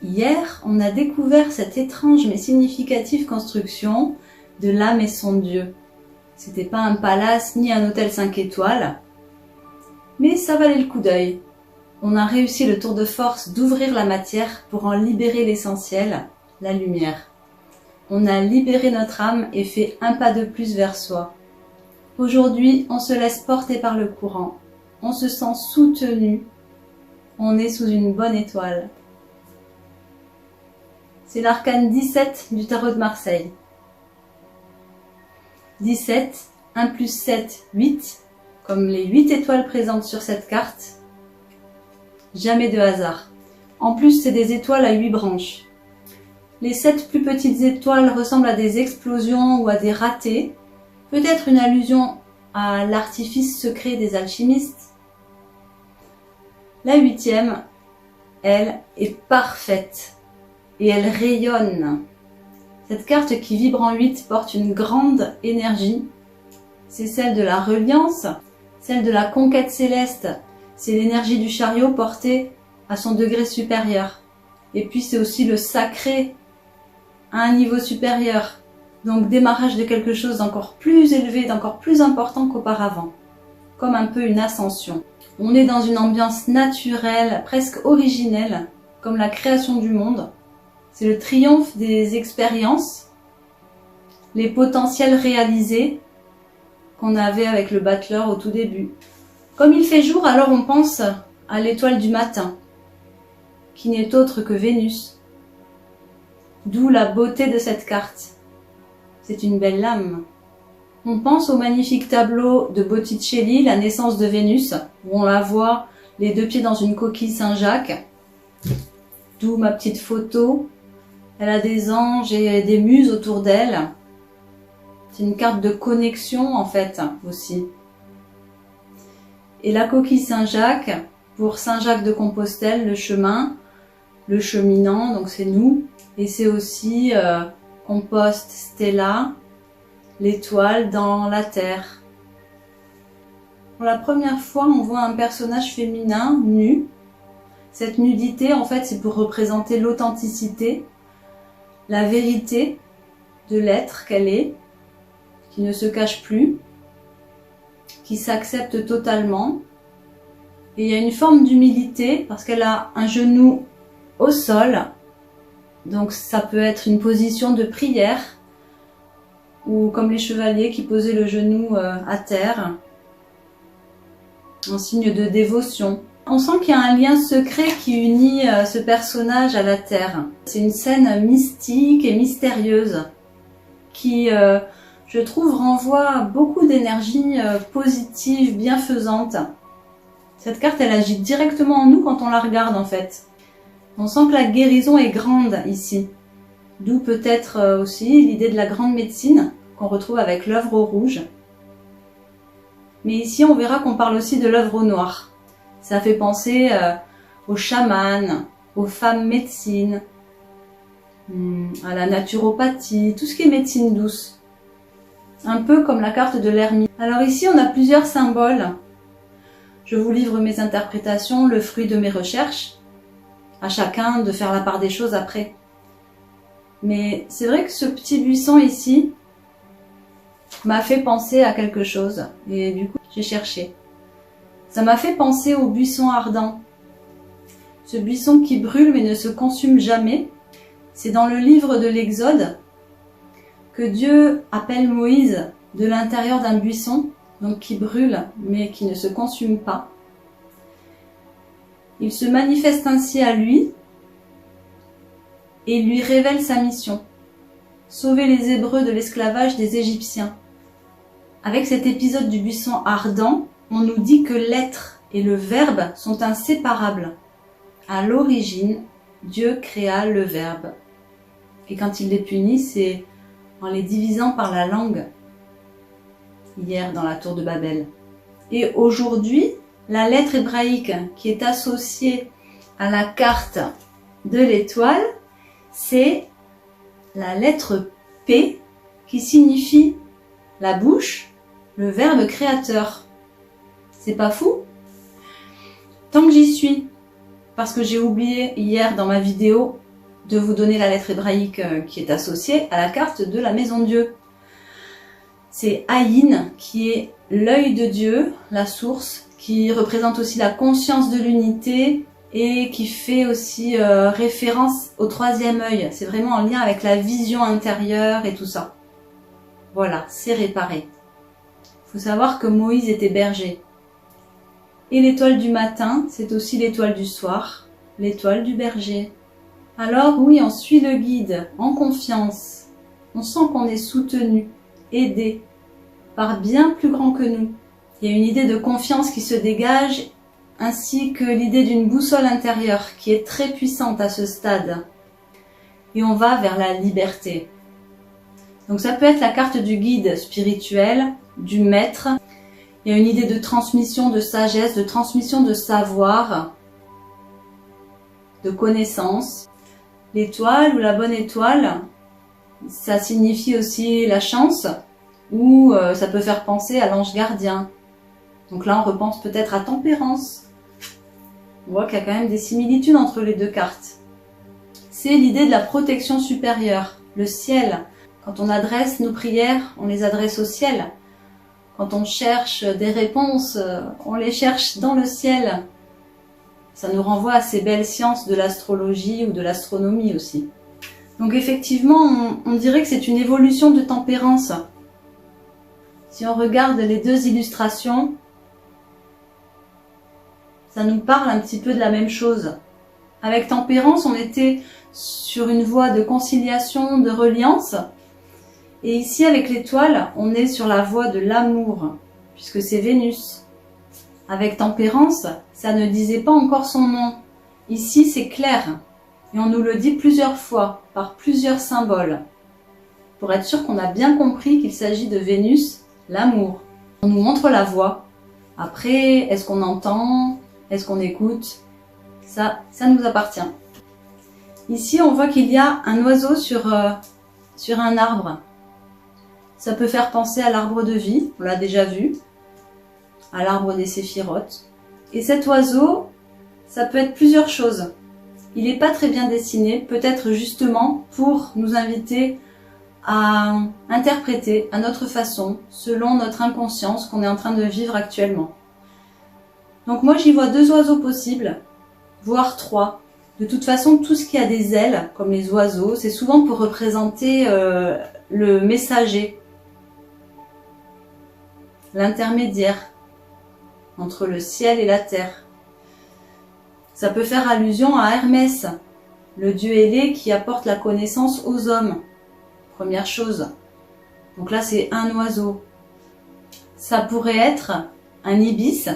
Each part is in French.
Hier, on a découvert cette étrange mais significative construction de l'âme et son Dieu. C'était pas un palace ni un hôtel 5 étoiles, mais ça valait le coup d'œil. On a réussi le tour de force d'ouvrir la matière pour en libérer l'essentiel, la lumière. On a libéré notre âme et fait un pas de plus vers soi. Aujourd'hui, on se laisse porter par le courant. On se sent soutenu. On est sous une bonne étoile. C'est l'arcane 17 du tarot de Marseille. 17, 1 plus 7, 8, comme les 8 étoiles présentes sur cette carte. Jamais de hasard. En plus, c'est des étoiles à 8 branches. Les 7 plus petites étoiles ressemblent à des explosions ou à des ratés. Peut-être une allusion à l'artifice secret des alchimistes. La 8e, elle, est parfaite et elle rayonne. Cette carte qui vibre en 8 porte une grande énergie. C'est celle de la reliance, celle de la conquête céleste. C'est l'énergie du chariot portée à son degré supérieur. Et puis c'est aussi le sacré à un niveau supérieur. Donc démarrage de quelque chose d'encore plus élevé, d'encore plus important qu'auparavant. Comme un peu une ascension. On est dans une ambiance naturelle, presque originelle, comme la création du monde. C'est le triomphe des expériences, les potentiels réalisés qu'on avait avec le battleur au tout début. Comme il fait jour, alors on pense à l'étoile du matin, qui n'est autre que Vénus. D'où la beauté de cette carte. C'est une belle lame. On pense au magnifique tableau de Botticelli, La naissance de Vénus, où on la voit les 2 pieds dans une coquille Saint-Jacques. D'où ma petite photo. Elle a des anges et des muses autour d'elle. C'est une carte de connexion en fait aussi. Et la coquille Saint-Jacques, pour Saint-Jacques de Compostelle, le chemin, le cheminant, donc c'est nous. Et c'est aussi Compost Stella, l'étoile dans la terre. Pour la première fois, on voit un personnage féminin nu. Cette nudité, en fait, c'est pour représenter l'authenticité, la vérité de l'être qu'elle est, qui ne se cache plus, qui s'accepte totalement. Et il y a une forme d'humilité parce qu'elle a un genou au sol, donc ça peut être une position de prière, ou comme les chevaliers qui posaient le genou à terre, en signe de dévotion. On sent qu'il y a un lien secret qui unit ce personnage à la terre. C'est une scène mystique et mystérieuse qui, je trouve, renvoie beaucoup d'énergie positive, bienfaisante. Cette carte, elle agit directement en nous quand on la regarde en fait. On sent que la guérison est grande ici. D'où peut-être aussi l'idée de la grande médecine qu'on retrouve avec l'œuvre au rouge. Mais ici, on verra qu'on parle aussi de l'œuvre au noir. Ça fait penser aux chamans, aux femmes médecines, à la naturopathie, tout ce qui est médecine douce. Un peu comme la carte de l'ermite. Alors ici, on a plusieurs symboles. Je vous livre mes interprétations, le fruit de mes recherches. À chacun de faire la part des choses après. Mais c'est vrai que ce petit buisson ici m'a fait penser à quelque chose. Et du coup, j'ai cherché. Ça m'a fait penser au buisson ardent. Ce buisson qui brûle mais ne se consume jamais. C'est dans le livre de l'Exode que Dieu appelle Moïse de l'intérieur d'un buisson, donc qui brûle mais qui ne se consume pas. Il se manifeste ainsi à lui et lui révèle sa mission. Sauver les Hébreux de l'esclavage des Égyptiens. Avec cet épisode du buisson ardent, on nous dit que l'être et le verbe sont inséparables. À l'origine, Dieu créa le verbe. Et quand il les punit, c'est en les divisant par la langue. Hier, dans la tour de Babel. Et aujourd'hui, la lettre hébraïque qui est associée à la carte de l'étoile, c'est la lettre P qui signifie la bouche, le verbe créateur. C'est pas fou? Tant que j'y suis, parce que j'ai oublié hier dans ma vidéo de vous donner la lettre hébraïque qui est associée à la carte de la maison Dieu. C'est Aïn qui est l'œil de Dieu, la source, qui représente aussi la conscience de l'unité et qui fait aussi référence au troisième œil. C'est vraiment en lien avec la vision intérieure et tout ça. Voilà, c'est réparé. Il faut savoir que Moïse était berger. Et l'étoile du matin, c'est aussi l'étoile du soir, l'étoile du berger. Alors oui, on suit le guide, en confiance. On sent qu'on est soutenu, aidé, par bien plus grand que nous. Il y a une idée de confiance qui se dégage, ainsi que l'idée d'une boussole intérieure qui est très puissante à ce stade. Et on va vers la liberté. Donc ça peut être la carte du guide spirituel, du maître. Il y a une idée de transmission de sagesse, de transmission de savoir, de connaissance. L'étoile ou la bonne étoile, ça signifie aussi la chance, ou ça peut faire penser à l'ange gardien. Donc là, on repense peut-être à Tempérance. On voit qu'il y a quand même des similitudes entre les deux cartes. C'est l'idée de la protection supérieure, le ciel. Quand on adresse nos prières, on les adresse au ciel. Quand on cherche des réponses, on les cherche dans le ciel. Ça nous renvoie à ces belles sciences de l'astrologie ou de l'astronomie aussi. Donc effectivement, on dirait que c'est une évolution de Tempérance. Si on regarde les deux illustrations, ça nous parle un petit peu de la même chose. Avec Tempérance, on était sur une voie de conciliation, de reliance. Et ici, avec l'étoile, on est sur la voie de l'amour, puisque c'est Vénus. Avec Tempérance, ça ne disait pas encore son nom. Ici, c'est clair. Et on nous le dit plusieurs fois, par plusieurs symboles. Pour être sûr qu'on a bien compris qu'il s'agit de Vénus, l'amour. On nous montre la voie. Après, est-ce qu'on entend? Est-ce qu'on écoute? Ça nous appartient. Ici, on voit qu'il y a un oiseau sur un arbre. Ça peut faire penser à l'arbre de vie, on l'a déjà vu, à l'arbre des séphirotes. Et cet oiseau, ça peut être plusieurs choses. Il n'est pas très bien dessiné, peut-être justement pour nous inviter à interpréter à notre façon, selon notre inconscience qu'on est en train de vivre actuellement. Donc moi j'y vois 2 oiseaux possibles, voire 3. De toute façon, tout ce qui a des ailes, comme les oiseaux, c'est souvent pour représenter le messager, l'intermédiaire entre le ciel et la terre. Ça peut faire allusion à Hermès, le dieu ailé qui apporte la connaissance aux hommes. Première chose. Donc là, c'est un oiseau. Ça pourrait être un ibis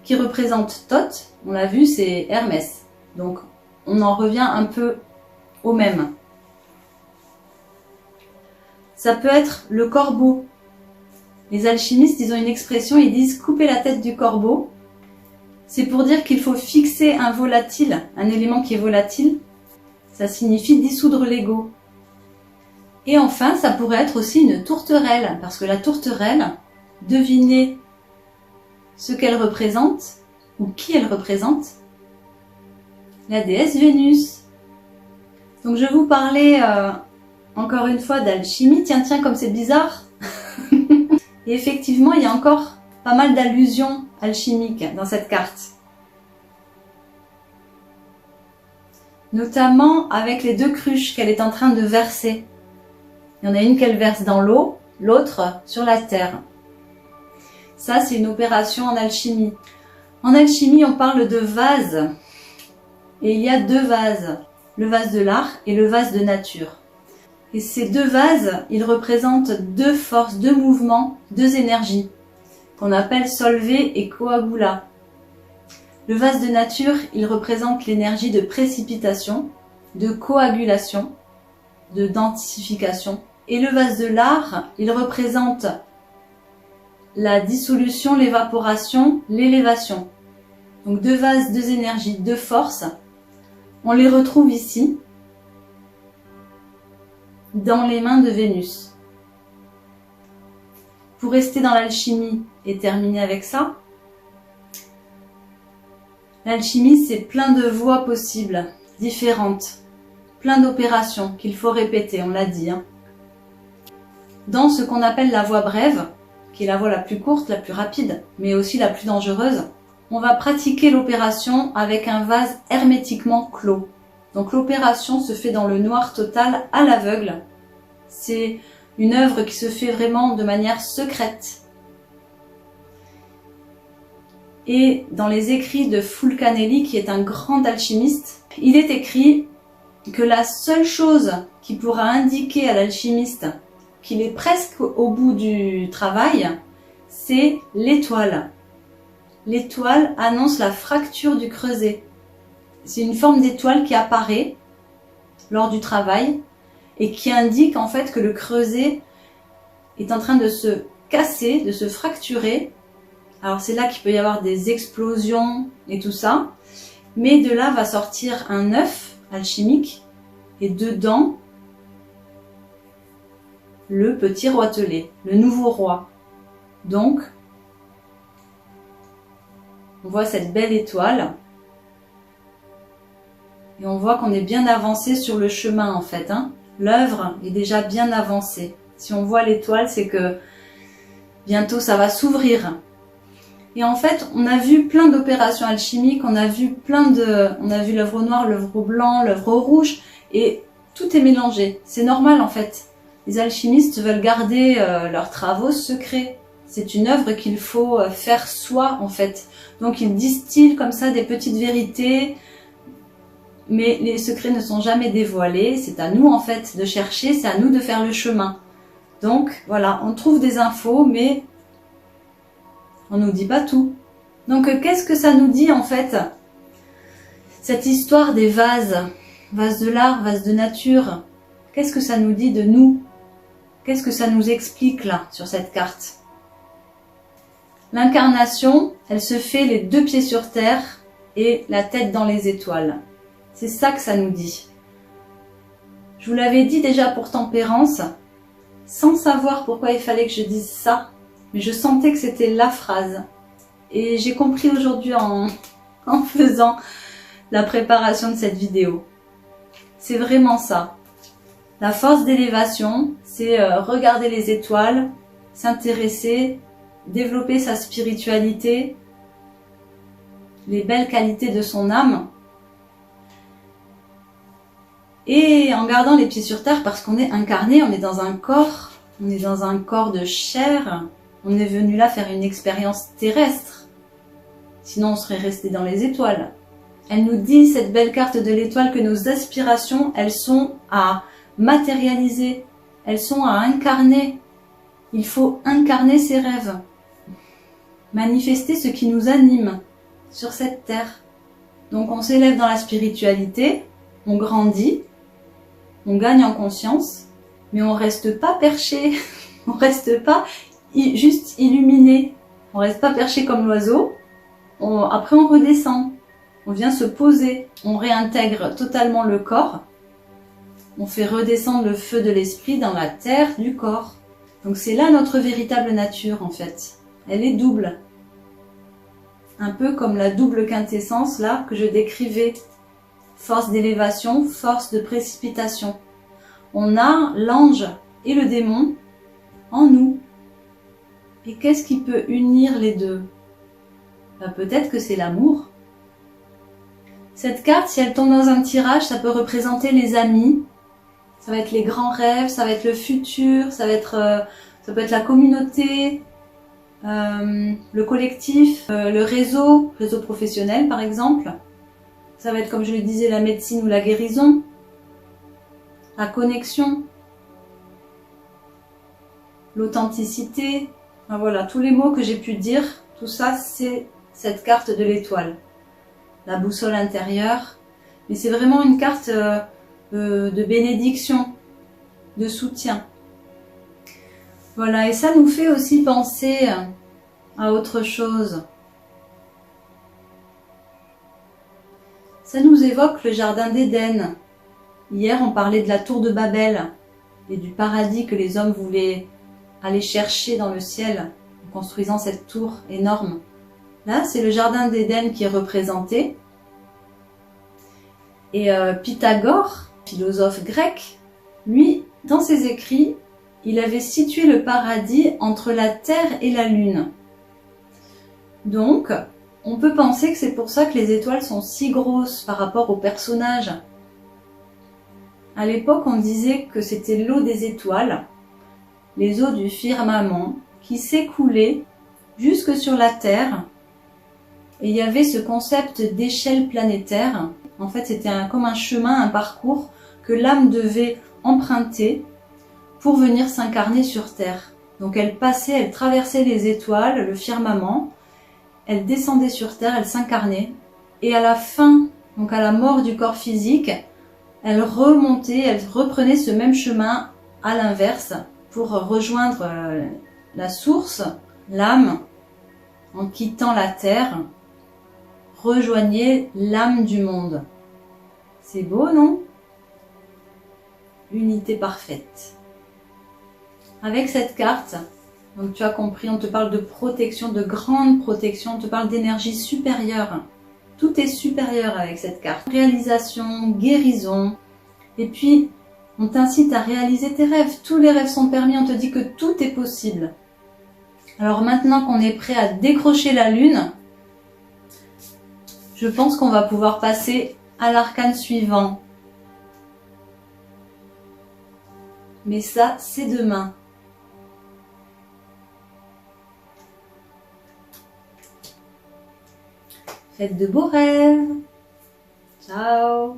qui représente Thoth. On l'a vu, c'est Hermès. Donc, on en revient un peu au même. Ça peut être le corbeau. Les alchimistes, ils ont une expression, ils disent couper la tête du corbeau. C'est pour dire qu'il faut fixer un volatile, un élément qui est volatile. Ça signifie dissoudre l'ego. Et enfin, ça pourrait être aussi une tourterelle, parce que la tourterelle, devinez ce qu'elle représente, ou qui elle représente, la déesse Vénus. Donc je vous parlais encore une fois d'alchimie, tiens, comme c'est bizarre. Et effectivement, il y a encore pas mal d'allusions alchimiques dans cette carte. Notamment avec les 2 cruches qu'elle est en train de verser. Il y en a une qu'elle verse dans l'eau, l'autre sur la terre. Ça, c'est une opération en alchimie. En alchimie, on parle de vase. Et il y a 2 vases. Le vase de l'art et le vase de nature. Et ces 2 vases, ils représentent 2 forces, 2 mouvements, 2 énergies, qu'on appelle solvé et coagula. Le vase de nature, il représente l'énergie de précipitation, de coagulation, de densification. Et le vase de l'art, il représente la dissolution, l'évaporation, l'élévation. Donc 2 vases, 2 énergies, 2 forces. On les retrouve ici, dans les mains de Vénus. Pour rester dans l'alchimie et terminer avec ça, l'alchimie, c'est plein de voies possibles, différentes. plein d'opérations qu'il faut répéter, on l'a dit. Dans ce qu'on appelle la voie brève, qui est la voie la plus courte, la plus rapide, mais aussi la plus dangereuse, on va pratiquer l'opération avec un vase hermétiquement clos. Donc l'opération se fait dans le noir total, à l'aveugle. C'est une œuvre qui se fait vraiment de manière secrète. Et dans les écrits de Fulcanelli, qui est un grand alchimiste, il est écrit que la seule chose qui pourra indiquer à l'alchimiste qu'il est presque au bout du travail, c'est l'étoile. L'étoile annonce la fracture du creuset. C'est une forme d'étoile qui apparaît lors du travail et qui indique en fait que le creuset est en train de se casser, de se fracturer. Alors c'est là qu'il peut y avoir des explosions et tout ça. Mais de là va sortir un œuf alchimique et dedans le petit roitelet, le nouveau roi. Donc on voit cette belle étoile et on voit qu'on est bien avancé sur le chemin en fait. L'œuvre est déjà bien avancée. Si on voit l'étoile, c'est que bientôt ça va s'ouvrir. Et en fait, on a vu plein d'opérations alchimiques, on a vu l'œuvre noire, l'œuvre blanc, l'œuvre rouge, et tout est mélangé. C'est normal en fait. Les alchimistes veulent garder leurs travaux secrets. C'est une œuvre qu'il faut faire soi en fait. Donc ils distillent comme ça des petites vérités, mais les secrets ne sont jamais dévoilés. C'est à nous en fait de chercher, c'est à nous de faire le chemin. Donc voilà, on trouve des infos, mais on nous dit pas tout. Donc qu'est-ce que ça nous dit en fait, cette histoire des vases, vases de l'art, vases de nature? Qu'est-ce que ça nous dit de nous? Qu'est-ce que ça nous explique là, sur cette carte? L'incarnation, elle se fait les 2 pieds sur terre et la tête dans les étoiles. C'est ça que ça nous dit. Je vous l'avais dit déjà pour Tempérance, sans savoir pourquoi il fallait que je dise ça, mais je sentais que c'était la phrase. Et j'ai compris aujourd'hui en faisant la préparation de cette vidéo. C'est vraiment ça. La force d'élévation, c'est regarder les étoiles, s'intéresser, développer sa spiritualité, les belles qualités de son âme, et en gardant les pieds sur terre parce qu'on est incarné, on est dans un corps de chair, on est venu là faire une expérience terrestre, sinon on serait resté dans les étoiles. Elle nous dit, cette belle carte de l'étoile, que nos aspirations, elles sont à matérialiser, elles sont à incarner. Il faut incarner ses rêves, manifester ce qui nous anime sur cette terre. Donc on s'élève dans la spiritualité, on grandit, on gagne en conscience, mais on reste pas perché, on reste pas juste illuminé, on reste pas perché comme l'oiseau. Après on redescend, on vient se poser, on réintègre totalement le corps, on fait redescendre le feu de l'esprit dans la terre du corps. Donc c'est là notre véritable nature en fait. Elle est double. Un peu comme la double quintessence là que je décrivais. Force d'élévation, force de précipitation. On a l'ange et le démon en nous. Et qu'est-ce qui peut unir les deux? Peut-être que c'est l'amour. Cette carte, si elle tombe dans un tirage, ça peut représenter les amis. Ça va être les grands rêves, ça va être le futur, ça peut être la communauté, le collectif, le réseau professionnel par exemple. Ça va être, comme je le disais, la médecine ou la guérison, la connexion, l'authenticité. Enfin, voilà, tous les mots que j'ai pu dire, tout ça c'est cette carte de l'étoile. La boussole intérieure, mais c'est vraiment une carte de bénédiction, de soutien. Voilà, et ça nous fait aussi penser à autre chose. Ça nous évoque le jardin d'Éden. Hier, on parlait de la tour de Babel et du paradis que les hommes voulaient aller chercher dans le ciel en construisant cette tour énorme. Là, c'est le jardin d'Éden qui est représenté. Et Pythagore philosophe grec, lui, dans ses écrits, il avait situé le paradis entre la Terre et la Lune. Donc, on peut penser que c'est pour ça que les étoiles sont si grosses par rapport aux personnages. À l'époque, on disait que c'était l'eau des étoiles, les eaux du firmament, qui s'écoulaient jusque sur la Terre. Et il y avait ce concept d'échelle planétaire. En fait, c'était comme un chemin, un parcours que l'âme devait emprunter pour venir s'incarner sur Terre. Donc elle passait, elle traversait les étoiles, le firmament, elle descendait sur Terre, elle s'incarnait. Et à la fin, donc à la mort du corps physique, elle remontait, elle reprenait ce même chemin à l'inverse pour rejoindre la source, l'âme, en quittant la Terre, rejoignait l'âme du monde. C'est beau, non? Unité parfaite. Avec cette carte, donc tu as compris, on te parle de protection, de grande protection, on te parle d'énergie supérieure. Tout est supérieur avec cette carte. Réalisation, guérison, et puis on t'incite à réaliser tes rêves. Tous les rêves sont permis, on te dit que tout est possible. Alors maintenant qu'on est prêt à décrocher la lune, je pense qu'on va pouvoir passer à l'arcane suivant. Mais ça, c'est demain. Faites de beaux rêves. Ciao.